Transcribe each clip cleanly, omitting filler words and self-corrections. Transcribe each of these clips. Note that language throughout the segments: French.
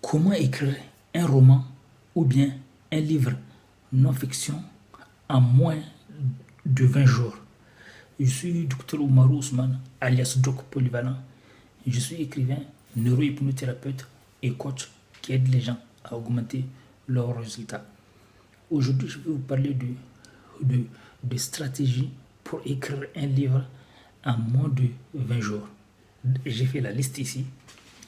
Comment écrire un roman ou bien un livre non-fiction en moins de 20 jours? Je suis Dr Oumarou Ousmane, alias Doc Polyvalent. Je suis écrivain, neurohypnothérapeute et coach qui aide les gens à augmenter leurs résultats. Aujourd'hui, je vais vous parler de stratégies pour écrire un livre en moins de 20 jours. J'ai fait la liste ici.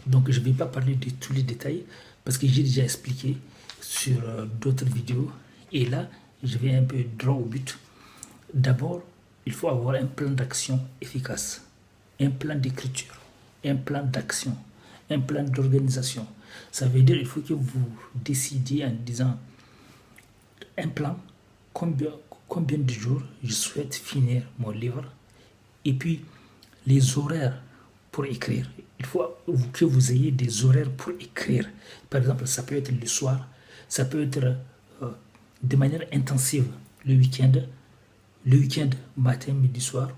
Donc, je ne vais pas parler de tous les détails parce que j'ai déjà expliqué sur d'autres vidéos. Et là, je vais un peu droit au but. D'abord, il faut avoir un plan d'action efficace, un plan d'écriture, un plan d'action, un plan d'organisation. Ça veut dire qu'il faut que vous décidiez en disant un plan, combien de jours je souhaite finir mon livre, et puis les horaires pour écrire. Il faut que vous ayez des horaires pour écrire. Par exemple, ça peut être le soir, ça peut être de manière intensive le week-end, matin, midi, soir,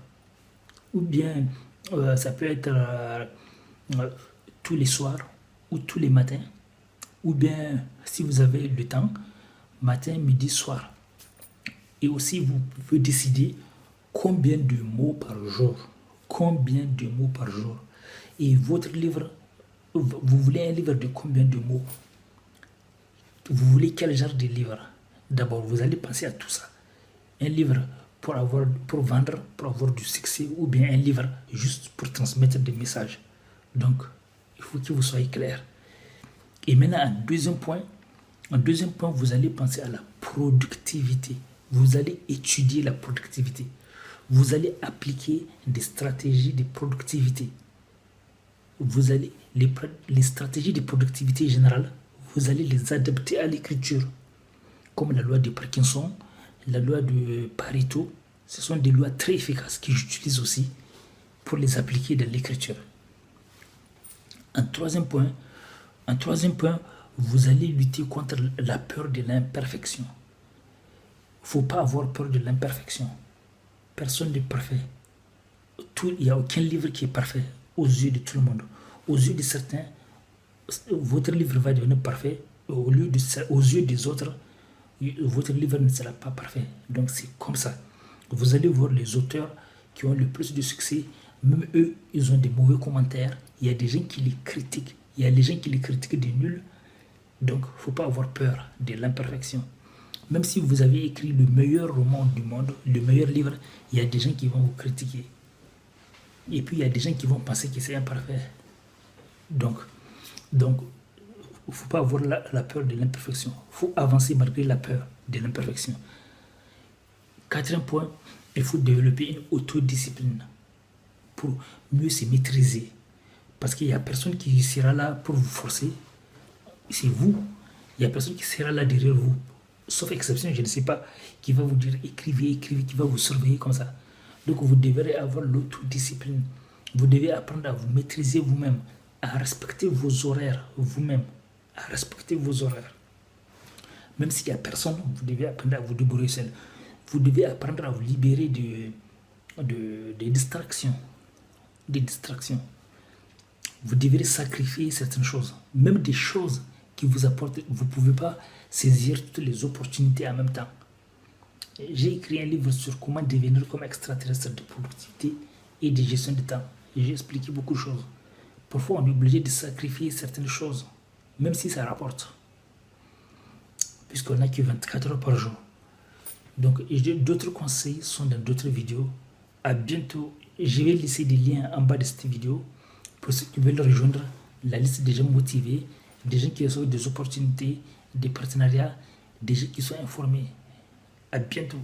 ou bien ça peut être tous les soirs ou tous les matins, ou bien si vous avez le temps, matin, midi, soir. Et aussi, vous pouvez décider combien de mots par jour. Combien de mots par jour. Et votre livre, vous voulez un livre de combien de mots? Vous voulez quel genre de livre? D'abord, vous allez penser à tout ça. Un livre pour vendre, pour avoir du succès, ou bien un livre juste pour transmettre des messages. Donc, il faut que vous soyez clair. Et maintenant, en deuxième point, vous allez penser à la productivité. Vous allez étudier la productivité. Vous allez appliquer des stratégies de productivité. Vous allez les stratégies de productivité générale, vous allez les adapter à l'écriture, comme la loi de Parkinson, la loi de Pareto. Ce sont des lois très efficaces que j'utilise aussi pour les appliquer dans l'écriture. En troisième point, vous allez lutter contre la peur de l'imperfection. Il ne faut pas avoir peur de l'imperfection. Personne n'est parfait. Il n'y a aucun livre qui est parfait aux yeux de tout le monde. Aux yeux de certains, votre livre va devenir parfait. Aux yeux des autres, votre livre ne sera pas parfait. Donc c'est comme ça. Vous allez voir les auteurs qui ont le plus de succès. Même eux, ils ont des mauvais commentaires. Il y a des gens qui les critiquent. Il y a des gens qui les critiquent de nul. Donc, il ne faut pas avoir peur de l'imperfection. Même si vous avez écrit le meilleur roman du monde, le meilleur livre, il y a des gens qui vont vous critiquer. Et puis, il y a des gens qui vont penser que c'est imparfait. Donc il ne faut pas avoir la peur de l'imperfection. Il faut avancer malgré la peur de l'imperfection. Quatrième point, il faut développer une autodiscipline pour mieux se maîtriser. Parce qu'il n'y a personne qui sera là pour vous forcer. C'est vous. Il n'y a personne qui sera là derrière vous. Sauf exception, je ne sais pas, qui va vous dire écrivez, qui va vous surveiller comme ça. Donc vous devrez avoir l'autodiscipline. Vous devez apprendre à vous maîtriser vous-même, à respecter vos horaires vous-même, à respecter vos horaires. Même s'il n'y a personne, vous devez apprendre à vous débrouiller seul. Vous devez apprendre à vous libérer des distractions. Des distractions. Vous devrez sacrifier certaines choses, même des choses qui vous apportent. Vous ne pouvez pas saisir toutes les opportunités en même temps. J'ai écrit un livre sur comment devenir comme extraterrestre de productivité et de gestion de temps. Et j'ai expliqué beaucoup de choses. Parfois, on est obligé de sacrifier certaines choses, même si ça rapporte. Puisqu'on n'a que 24 heures par jour. Donc, d'autres conseils sont dans d'autres vidéos. À bientôt. Je vais laisser des liens en bas de cette vidéo pour ceux qui veulent rejoindre la liste des gens motivés, des gens qui reçoivent des opportunités, des partenariats, des gens qui sont informés. À bientôt.